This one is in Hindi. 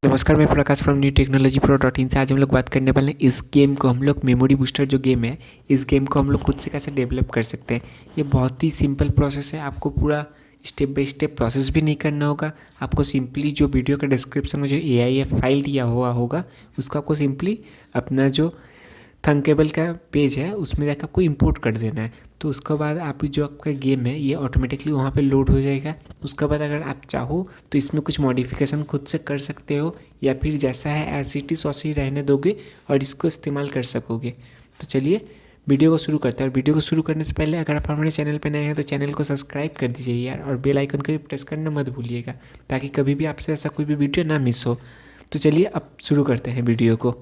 नमस्कार, मैं Prakash from new technology pro dot in से आज हम लोग बात करने वाले हैं इस गेम को हम लोग मेमोरी बूस्टर जो गेम है इस गेम को हम लोग खुद से कैसे डेवलप कर सकते हैं। ये बहुत ही सिंपल प्रोसेस है। आपको पूरा स्टेप बाय स्टेप प्रोसेस भी नहीं करना होगा। आपको सिंपली जो वीडियो का डिस्क्रिप्शन में जो AIF फाइल दिया हुआ होगा उसको आपको सिंपली अपना जो थंकेबल का पेज है उसमें जाकर आपको इंपोर्ट कर देना है। तो उसके बाद आप जो आपका गेम है ये ऑटोमेटिकली वहाँ पे लोड हो जाएगा। उसके बाद अगर आप चाहो तो इसमें कुछ मॉडिफिकेशन खुद से कर सकते हो या फिर जैसा है एज इट इज़ वैसे ही रहने दोगे और इसको इस्तेमाल कर सकोगे। तो चलिए वीडियो को शुरू करते हैं। और वीडियो को शुरू करने से पहले अगर आप हमारे चैनल पर नए हैं तो चैनल को सब्सक्राइब कर दीजिए यार, और बेल आइकन को भी प्रेस करना मत भूलिएगा ताकि कभी भी आपसे ऐसा कोई भी वीडियो ना मिस हो। तो चलिए अब शुरू करते हैं वीडियो को।